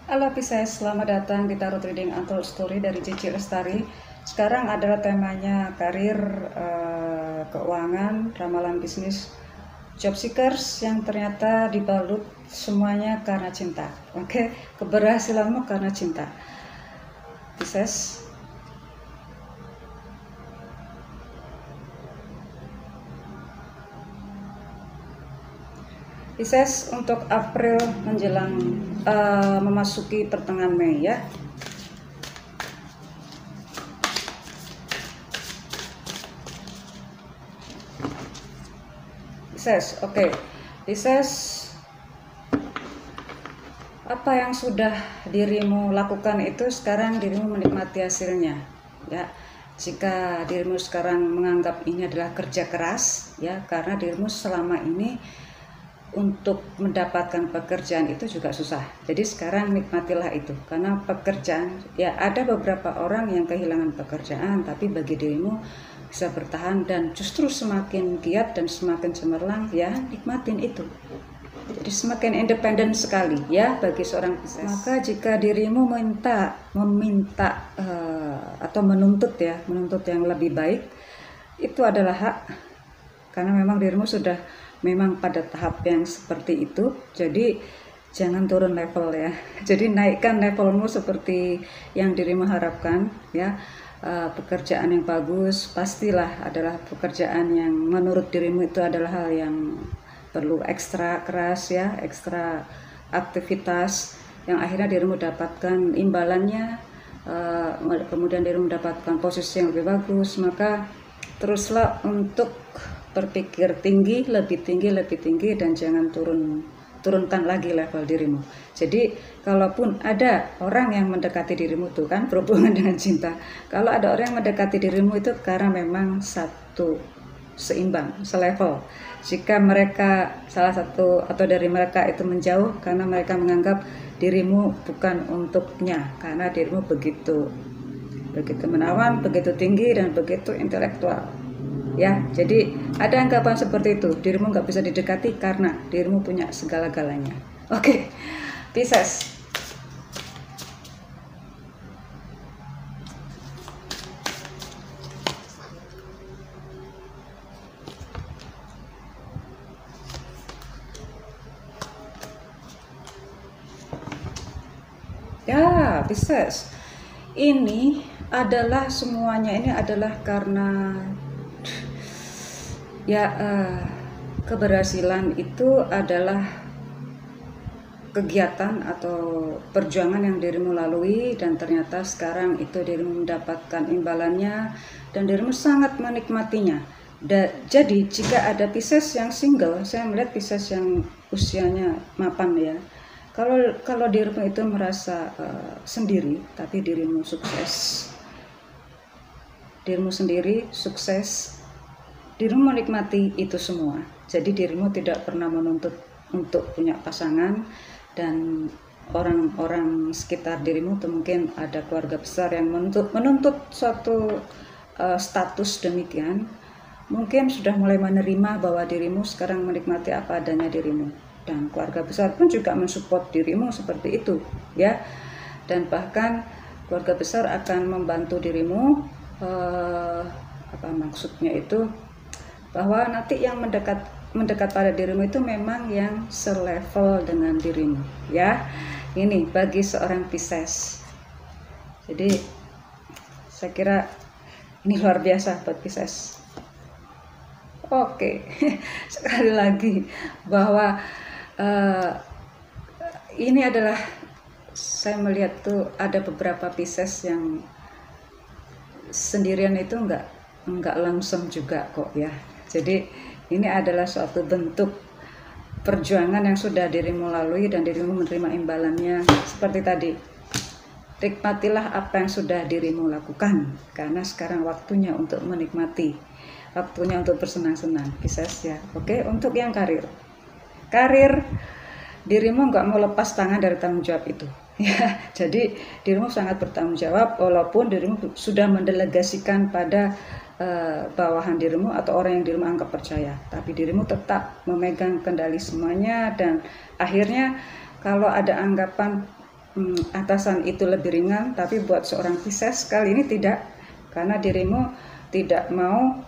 Halo Pisces, selamat datang di Tarot Reading Untold Story dari Cici Lestari. Sekarang adalah temanya karir, keuangan, ramalan bisnis, job seekers yang ternyata dibalut semuanya karena cinta. Oke, keberhasilanmu karena cinta. Pisces. Pisces untuk April menjelang memasuki pertengahan Mei ya. Pisces, oke. Pisces, apa yang sudah dirimu lakukan itu sekarang dirimu menikmati hasilnya ya. Jika dirimu sekarang menganggap ini adalah kerja keras ya, karena dirimu selama ini untuk mendapatkan pekerjaan itu juga susah. Jadi sekarang nikmatilah itu, karena pekerjaan ya, ada beberapa orang yang kehilangan pekerjaan tapi bagi dirimu bisa bertahan dan justru semakin giat dan semakin cemerlang ya, nikmatin itu. Jadi semakin independen sekali ya bagi seorang Pisces. Maka jika dirimu meminta atau menuntut yang lebih baik, itu adalah hak, karena memang dirimu sudah memang pada tahap yang seperti itu. Jadi jangan turun level ya. Jadi naikkan levelmu seperti yang dirimu harapkan ya. Pekerjaan yang bagus pastilah adalah pekerjaan yang menurut dirimu itu adalah hal yang perlu ekstra keras ya, ekstra aktivitas yang akhirnya dirimu dapatkan imbalannya, kemudian dirimu mendapatkan posisi yang lebih bagus. Maka teruslah untuk berpikir tinggi, lebih tinggi, dan jangan turunkan lagi level dirimu. Jadi kalaupun ada orang yang mendekati dirimu tuh kan berhubungan dengan cinta, kalau ada orang yang mendekati dirimu itu karena memang satu seimbang, selevel. Jika mereka salah satu atau dari mereka itu menjauh karena mereka menganggap dirimu bukan untuknya, karena dirimu begitu menawan, begitu tinggi, dan begitu intelektual ya. Jadi ada anggapan seperti itu, dirimu nggak bisa didekati karena dirimu punya segala-galanya. Oke, Pisces. Ya, Pisces. Ini adalah semuanya ini adalah karena ya, keberhasilan itu adalah kegiatan atau perjuangan yang dirimu lalui, dan ternyata sekarang itu dirimu mendapatkan imbalannya dan dirimu sangat menikmatinya. Jadi jika ada Pisces yang single, saya melihat Pisces yang usianya mapan ya, kalau dirimu itu merasa sendiri tapi dirimu sukses, dirimu sendiri sukses, dirimu menikmati itu semua. Jadi dirimu tidak pernah menuntut untuk punya pasangan, dan orang-orang sekitar dirimu itu mungkin ada keluarga besar yang menuntut suatu status demikian, mungkin sudah mulai menerima bahwa dirimu sekarang menikmati apa adanya dirimu, dan keluarga besar pun juga mensupport dirimu seperti itu ya. Dan bahkan keluarga besar akan membantu dirimu, apa maksudnya itu, bahwa nanti yang mendekat pada dirimu itu memang yang selevel dengan dirimu ya. Ini bagi seorang Pisces. Jadi saya kira ini luar biasa buat Pisces. Oke. Sekali lagi bahwa ini adalah, saya melihat tuh ada beberapa Pisces yang sendirian itu enggak langsung juga kok ya. Jadi ini adalah suatu bentuk perjuangan yang sudah dirimu lalui dan dirimu menerima imbalannya. Seperti tadi, nikmatilah apa yang sudah dirimu lakukan, karena sekarang waktunya untuk menikmati, waktunya untuk bersenang-senang, Pisces ya. Oke, untuk yang karir dirimu nggak mau lepas tangan dari tanggung jawab itu ya. Jadi dirimu sangat bertanggung jawab, walaupun dirimu sudah mendelegasikan pada bawahan dirimu atau orang yang dirimu anggap percaya, tapi dirimu tetap memegang kendali semuanya. Dan akhirnya kalau ada anggapan atasan itu lebih ringan, tapi buat seorang Pisces kali ini tidak, karena dirimu tidak mau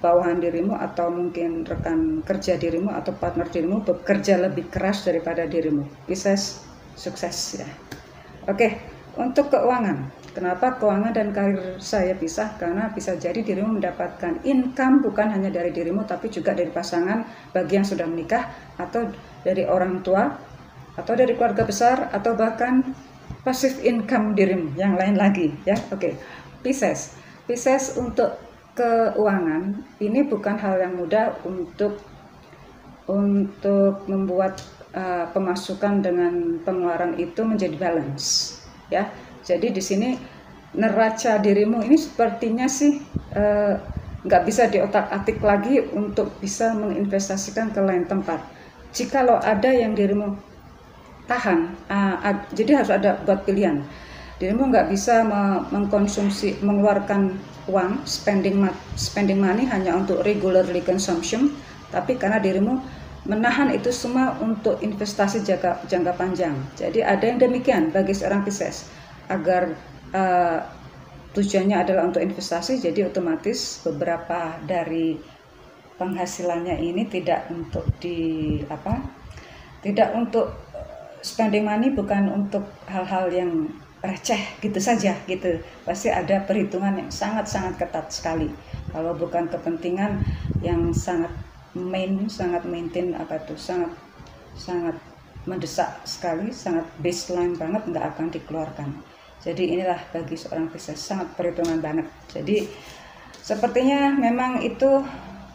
bawahan dirimu atau mungkin rekan kerja dirimu atau partner dirimu bekerja lebih keras daripada dirimu. Pisces sukses ya. Oke, untuk keuangan. Kenapa keuangan dan karir saya pisah? Karena bisa jadi dirimu mendapatkan income bukan hanya dari dirimu tapi juga dari pasangan bagi yang sudah menikah, atau dari orang tua, atau dari keluarga besar, atau bahkan passive income dirimu yang lain lagi ya. Oke. Pisces untuk keuangan ini bukan hal yang mudah untuk membuat pemasukan dengan pengeluaran itu menjadi balance ya. Jadi di sini neraca dirimu ini sepertinya sih nggak bisa diotak-atik lagi untuk bisa menginvestasikan ke lain tempat. Jikalau ada yang dirimu tahan, jadi harus ada buat pilihan. Dirimu nggak bisa mengkonsumsi, mengeluarkan uang, spending money hanya untuk regularly consumption, tapi karena dirimu menahan itu semua untuk investasi jangka panjang. Jadi ada yang demikian bagi seorang Pisces, agar tujuannya adalah untuk investasi, jadi otomatis beberapa dari penghasilannya ini tidak untuk tidak untuk spending money, bukan untuk hal-hal yang receh gitu saja gitu. Pasti ada perhitungan yang sangat-sangat ketat sekali. Kalau bukan kepentingan yang sangat maintain sangat mendesak sekali, sangat baseline banget, nggak akan dikeluarkan. Jadi inilah bagi seorang Pisces sangat perhitungan banget. Jadi sepertinya memang itu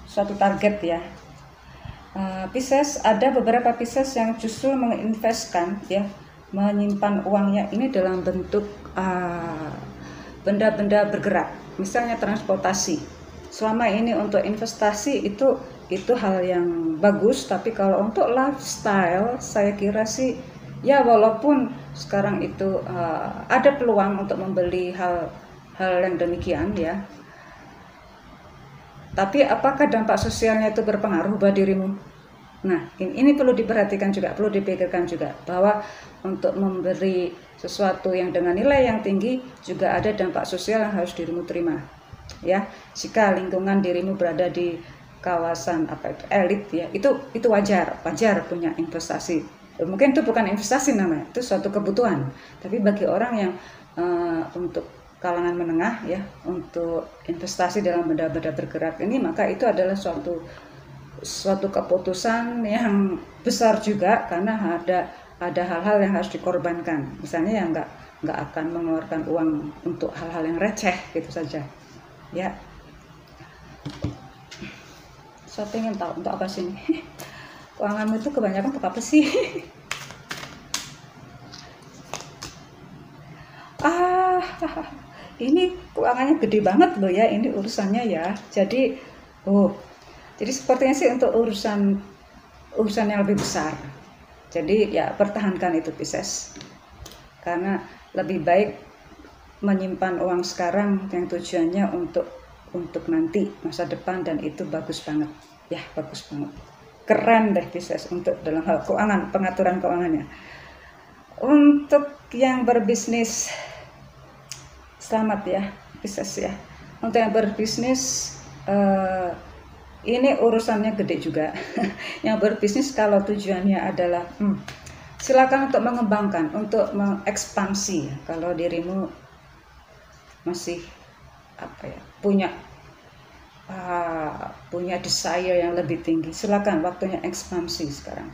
suatu target ya. Pisces, ada beberapa Pisces yang justru menginvestkan ya, menyimpan uangnya ini dalam bentuk benda-benda bergerak, misalnya transportasi. Selama ini untuk investasi itu hal yang bagus, tapi kalau untuk lifestyle saya kira sih ya, walaupun sekarang itu ada peluang untuk membeli hal yang demikian ya, tapi apakah dampak sosialnya itu berpengaruh buat dirimu? Nah, ini perlu diperhatikan juga, perlu dipikirkan juga, bahwa untuk memberi sesuatu yang dengan nilai yang tinggi juga ada dampak sosial yang harus dirimu terima. Ya, jika lingkungan dirimu berada di kawasan elit ya, itu wajar punya investasi. Mungkin itu bukan investasi namanya, itu suatu kebutuhan. Tapi bagi orang yang untuk kalangan menengah ya, untuk investasi dalam benda-benda bergerak ini, maka itu adalah suatu keputusan yang besar juga, karena ada hal-hal yang harus dikorbankan. Misalnya yang nggak akan mengeluarkan uang untuk hal-hal yang receh gitu saja ya. Saya pengen tahu untuk apa sih ini? Keuanganmu itu kebanyakan untuk apa sih? Ini keuangannya gede banget loh ya, ini urusannya ya. Jadi sepertinya sih untuk urusan yang lebih besar. Jadi ya pertahankan itu Pisces, karena lebih baik menyimpan uang sekarang yang tujuannya untuk nanti masa depan, dan itu bagus banget ya, bagus banget, keren deh Pisces untuk dalam hal keuangan, pengaturan keuangannya. Untuk yang berbisnis, selamat ya Pisces ya. Untuk yang berbisnis ini urusannya gede juga. Yang berbisnis kalau tujuannya adalah silakan untuk mengembangkan, untuk mengekspansi. Kalau dirimu masih punya desire yang lebih tinggi, silakan, waktunya ekspansi sekarang.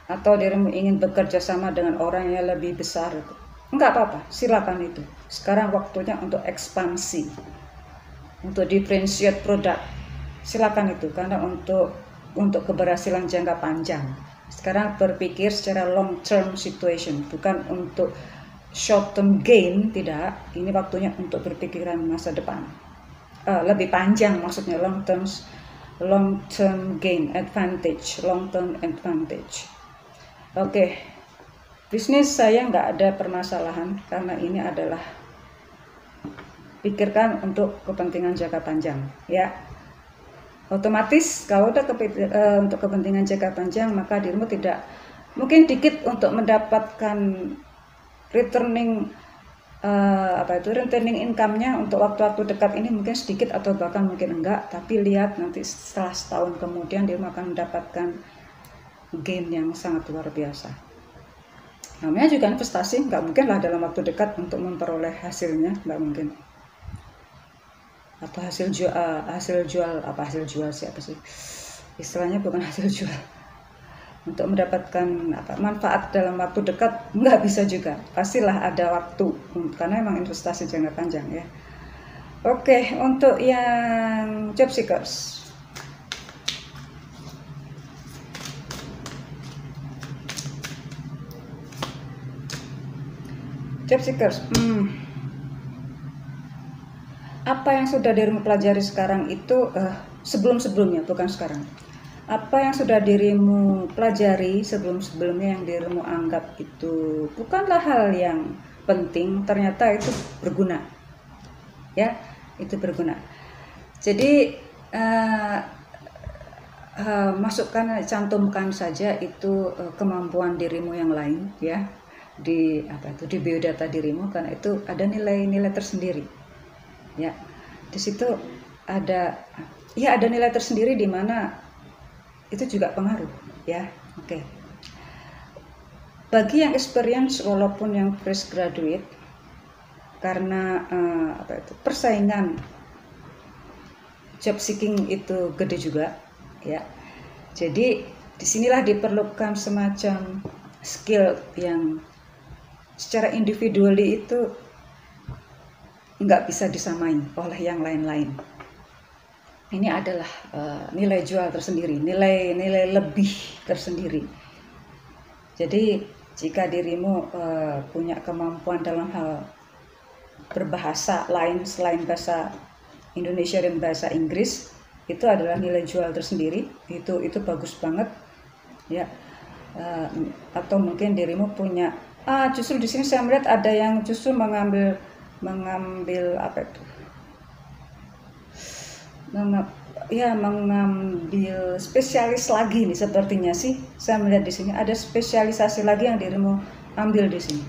Atau dirimu ingin bekerja sama dengan orang yang lebih besar, enggak apa-apa, silakan itu. Sekarang waktunya untuk ekspansi, untuk differentiate produk. Silakan itu, karena untuk keberhasilan jangka panjang. Sekarang berpikir secara long term situation, bukan untuk short term gain, tidak. Ini waktunya untuk berpikiran masa depan, lebih panjang, maksudnya long term gain advantage, long term advantage. Oke. Bisnis saya nggak ada permasalahan, karena ini adalah pikirkan untuk kepentingan jangka panjang ya. Otomatis kalau udah untuk kepentingan jangka panjang, maka dirimu tidak mungkin dikit untuk mendapatkan returning returning income-nya untuk waktu-waktu dekat ini mungkin sedikit atau bahkan mungkin enggak, tapi lihat nanti setelah setahun kemudian dia akan mendapatkan gain yang sangat luar biasa. Namanya juga investasi, nggak mungkin lah dalam waktu dekat untuk memperoleh hasilnya, nggak mungkin. Atau hasil jual siapa sih istilahnya, bukan hasil jual, untuk mendapatkan manfaat dalam waktu dekat nggak bisa juga, pastilah ada waktu karena emang investasi jangka panjang ya. Oke, untuk yang job seekers, apa yang sudah dirimu pelajari sekarang itu sebelum-sebelumnya, bukan sekarang. Apa yang sudah dirimu pelajari sebelum-sebelumnya yang dirimu anggap itu bukanlah hal yang penting, ternyata itu berguna. Ya, itu berguna. Jadi cantumkan saja itu kemampuan dirimu yang lain ya di biodata dirimu, karena itu ada nilai-nilai tersendiri. Ya, di situ ada nilai tersendiri di mana itu juga pengaruh ya. Oke. Bagi yang experience walaupun yang fresh graduate, karena persaingan job seeking itu gede juga ya. Jadi disinilah diperlukan semacam skill yang secara individually itu nggak bisa disamain oleh yang lain-lain. Ini adalah nilai jual tersendiri, nilai lebih tersendiri. Jadi jika dirimu punya kemampuan dalam hal berbahasa lain selain bahasa Indonesia dan bahasa Inggris, itu adalah nilai jual tersendiri. Itu bagus banget ya. Atau mungkin dirimu punya justru di sini saya melihat ada yang justru mengambil spesialis lagi nih, sepertinya sih saya melihat di sini ada spesialisasi lagi yang dirimu ambil di sini.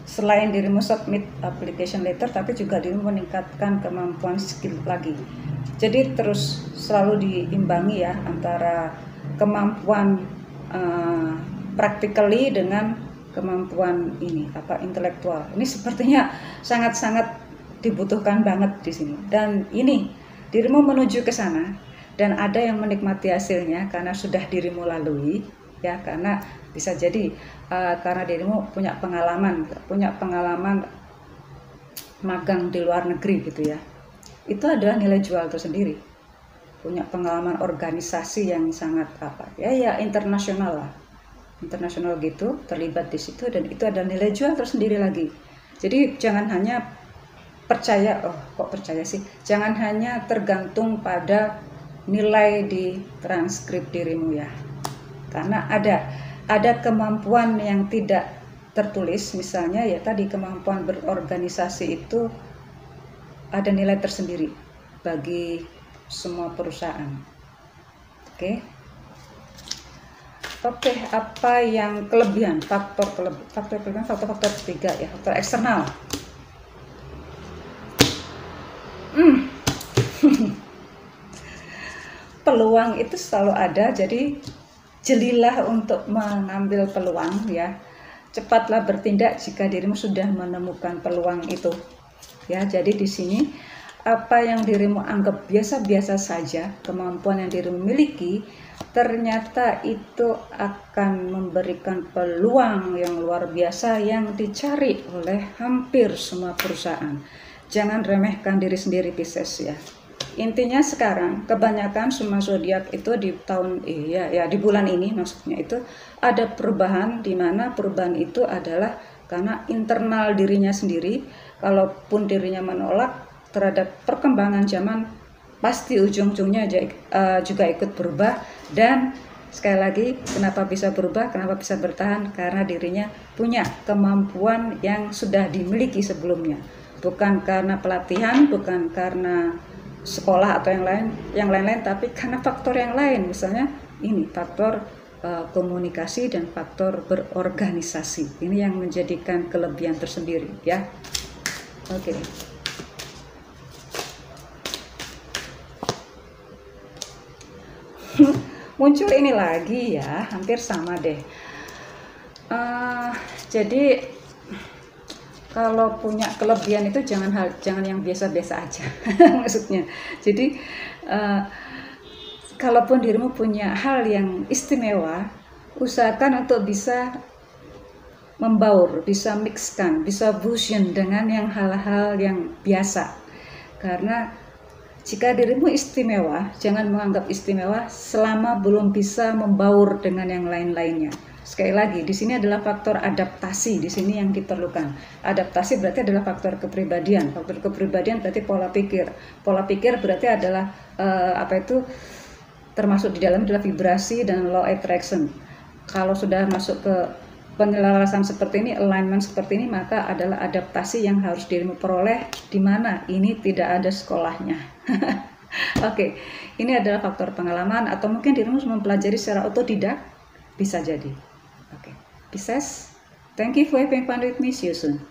Selain dirimu submit application letter, tapi juga dirimu meningkatkan kemampuan skill lagi. Jadi terus selalu diimbangi ya antara kemampuan practically dengan kemampuan intelektual. Ini sepertinya sangat-sangat dibutuhkan banget di sini. Dan ini dirimu menuju ke sana dan ada yang menikmati hasilnya karena sudah dirimu lalui ya, karena bisa jadi karena dirimu punya pengalaman magang di luar negeri gitu ya. Itu adalah nilai jual tersendiri. Punya pengalaman organisasi yang sangat internasional lah. Internasional gitu, terlibat di situ, dan itu ada nilai jual tersendiri lagi. Jadi jangan hanya jangan hanya tergantung pada nilai di transkrip dirimu ya. Karena ada kemampuan yang tidak tertulis, misalnya ya tadi kemampuan berorganisasi itu ada nilai tersendiri bagi semua perusahaan. Oke, apa yang kelebihan, faktor ketiga ya, faktor eksternal. Peluang itu selalu ada, jadi jelilah untuk mengambil peluang ya. Cepatlah bertindak jika dirimu sudah menemukan peluang itu. Ya, jadi di sini apa yang dirimu anggap biasa-biasa saja, kemampuan yang dirimu miliki, ternyata itu akan memberikan peluang yang luar biasa yang dicari oleh hampir semua perusahaan. Jangan remehkan diri sendiri, Pisces ya. Intinya sekarang kebanyakan semua zodiak itu di bulan ini maksudnya itu ada perubahan, di mana perubahan itu adalah karena internal dirinya sendiri. Kalaupun dirinya menolak terhadap perkembangan zaman, pasti ujung-ujungnya juga ikut berubah. Dan sekali lagi, kenapa bisa berubah, kenapa bisa bertahan? Karena dirinya punya kemampuan yang sudah dimiliki sebelumnya, bukan karena pelatihan, bukan karena sekolah atau yang lain-lain, tapi karena faktor yang lain. Misalnya ini faktor komunikasi dan faktor berorganisasi. Ini yang menjadikan kelebihan tersendiri ya. Oke. Muncul ini lagi ya, hampir sama deh. Jadi kalau punya kelebihan itu jangan yang biasa-biasa aja. Maksudnya jadi kalaupun dirimu punya hal yang istimewa, usahakan untuk bisa membaur, bisa mixkan, bisa fusion dengan yang hal-hal yang biasa. Karena jika dirimu istimewa, jangan menganggap istimewa selama belum bisa membaur dengan yang lain-lainnya. Sekali lagi, di sini adalah faktor adaptasi, di sini yang diperlukan. Adaptasi berarti adalah faktor kepribadian. Faktor kepribadian berarti pola pikir. Pola pikir berarti adalah termasuk di dalam adalah vibrasi dan law attraction. Kalau sudah masuk ke penyelarasan seperti ini, alignment seperti ini, maka adalah adaptasi yang harus dirimu peroleh, di mana ini tidak ada sekolahnya. Oke, ini adalah faktor pengalaman atau mungkin dirimu mempelajari secara otodidak, bisa jadi. Oke, Pisces, thank you for having fun with me. See you soon.